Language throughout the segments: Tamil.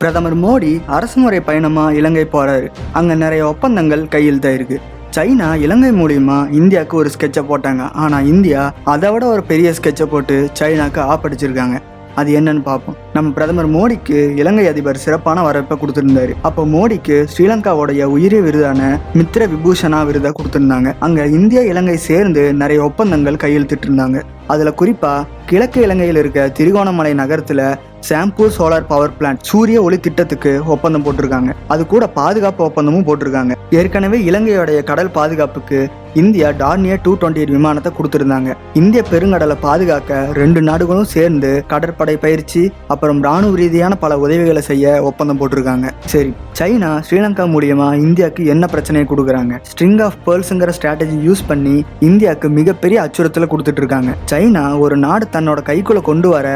பிரதமர் மோடி அரசுமுறை பயணமா இலங்கை போறாரு. அங்க நிறைய ஒப்பந்தங்கள் கையெழுத்தாயிருக்கு. சைனா இலங்கை மூலியமா இந்தியாவுக்கு ஒரு ஸ்கெட்சை போட்டாங்க. ஆனா இந்தியா அதை விட ஒரு பெரிய ஸ்கெட்சை போட்டு சைனாக்கு ஆப்படிச்சிருக்காங்க. அது என்னன்னு பார்ப்போம். நம்ம பிரதமர் மோடிக்கு இலங்கை அதிபர் சிறப்பான வரவேற்பை கொடுத்திருந்தாரு. அப்போ மோடிக்கு ஸ்ரீலங்காவுடைய உயரிய விருதான மித்ர விபூஷணா விருதை கொடுத்திருந்தாங்க. அங்க இந்தியா இலங்கை சேர்ந்து நிறைய ஒப்பந்தங்கள் கையெழுத்திட்டு இருந்தாங்க. அதுல குறிப்பா கிழக்கு இலங்கையில் இருக்க திரிகோணமலை நகரத்துல சாம்பூர் சோலார் பவர் பிளான்ட் சூரிய ஒளி திட்டத்துக்கு ஒப்பந்தம் போட்டிருக்காங்க. அது கூட பாதுகாப்பு ஒப்பந்தமும் போட்டிருக்காங்க. ஏற்கனவே இலங்கையோடைய கடல் பாதுகாப்புக்கு இந்தியா டார்னியர் 228 விமானத்தை கொடுத்திருந்தாங்க. இந்திய பெருங்கடலை பாதுகாக்க ரெண்டு நாடுகளும் சேர்ந்து கடற்படை பயிற்சி அப்புறம் ராணுவ ரீதியான பல உதவிகளை செய்ய ஒப்பந்தம் போட்டிருக்காங்க. சரி, சைனா ஸ்ரீலங்கா மூலியமா இந்தியாவுக்கு என்ன பிரச்சனையை கொடுக்குறாங்க? ஸ்ட்ரிங் ஆஃப் பேர்ல்ஸ்ங்கிற ஸ்ட்ராட்டஜி யூஸ் பண்ணி இந்தியாவுக்கு மிகப்பெரிய அச்சுறுத்தலை கொடுத்துட்டு இருக்காங்க. சைனா ஒரு நாடு தன்னோட கைக்குள்ள கொண்டு வர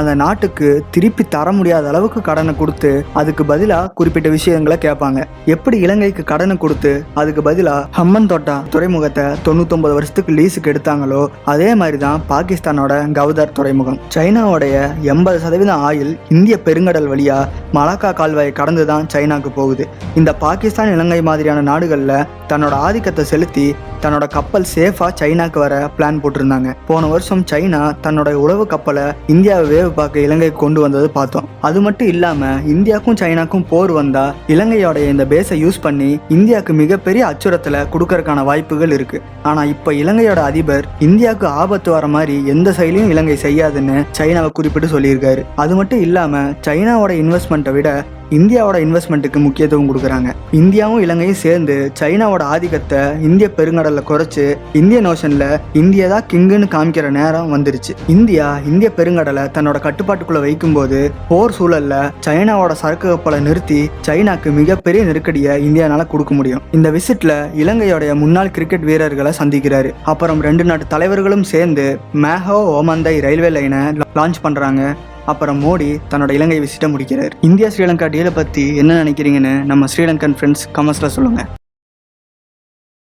அந்த நாட்டுக்கு திருப்பி தர முடியாத அளவுக்கு கடனை கொடுத்து அதுக்கு பதிலா குறிப்பிட்ட விஷயங்களை கேட்பாங்க. எப்படி இலங்கைக்கு கடனை கொடுத்து அதுக்கு பதிலா ஹம்மன் தோட்டா துறைமுகத்தை 99 வருஷத்துக்கு லீஸுக்கு எடுத்தாங்களோ அதே மாதிரி தான் பாகிஸ்தானோட கவுதார் துறைமுகம். சைனாவுடைய 80% ஆயில் இந்திய பெருங்கடல் வழியா மலாக்கா கால்வாயை கடந்து தான் சைனாக்கு போகுது. இந்த பாகிஸ்தான் இலங்கை மாதிரியான நாடுகள்ல தன்னோட ஆதிக்கத்தை செலுத்தி தன்னோட கப்பல் சேஃபா சைனாக்கு வர பிளான் போட்டிருந்தாங்க. போன வருஷம் சைனா தன்னோட உளவு கப்பலை இந்தியாவை வேவு பார்க்க இலங்கைக்கு கொண்டு வந்தது பார்த்தோம். அது மட்டும் இல்லாம இந்தியாவுக்கும் சைனாக்கும் போர் வந்தா இலங்கையோடைய இந்த பேஸை யூஸ் பண்ணி இந்தியாவுக்கு மிகப்பெரிய அச்சுறுத்தலை கொடுக்கறதுக்கான வாய்ப்புகள் இருக்கு. ஆனா இப்ப இலங்கையோட அதிபர் இந்தியாவுக்கு ஆபத்து வர மாதிரி எந்த செயலையும் இலங்கை செய்யாதுன்னு சைனாவை குறிப்பிட்டு சொல்லியிருக்காரு. அது மட்டும் இல்லாம சைனாவோட இன்வெஸ்ட்மெண்ட்டை விட இந்தியாவோட இன்வெஸ்ட்மெண்ட்டுக்கு முக்கியத்துவம் கொடுக்குறாங்க. இந்தியாவும் இலங்கையும் சேர்ந்து சைனாவோட ஆதிக்கத்தை இந்திய பெருங்கடல்ல குறைச்சு இந்தியன் ஓஷன்ல இந்தியா தான் கிங்குன்னு காமிக்கிற நேரம் வந்துருச்சு. இந்திய பெருங்கடலை தன்னோட கட்டுப்பாட்டுக்குள்ள வைக்கும் போது போர் சூழல்ல சைனாவோட சரக்கு கப்பலை நிறுத்தி சைனாக்கு மிகப்பெரிய நெருக்கடியை இந்தியானால கொடுக்க முடியும். இந்த விசிட்ல இலங்கையோடைய முன்னாள் கிரிக்கெட் வீரர்களை சந்திக்கிறாரு. அப்புறம் 2 நாட்டு தலைவர்களும் சேர்ந்து மேஹோ ஓமந்தை ரயில்வே லைனை லான்ச் பண்றாங்க. அப்புறம் மோடி தன்னோட இலங்கை விசிட்டை முடிக்கிறார். இந்தியா ஸ்ரீலங்கா டீலை பற்றி என்ன நினைக்கிறீங்கன்னு நம்ம ஸ்ரீலங்கன் ஃப்ரெண்ட்ஸ் கமெண்ட்ஸில் சொல்லுங்கள்.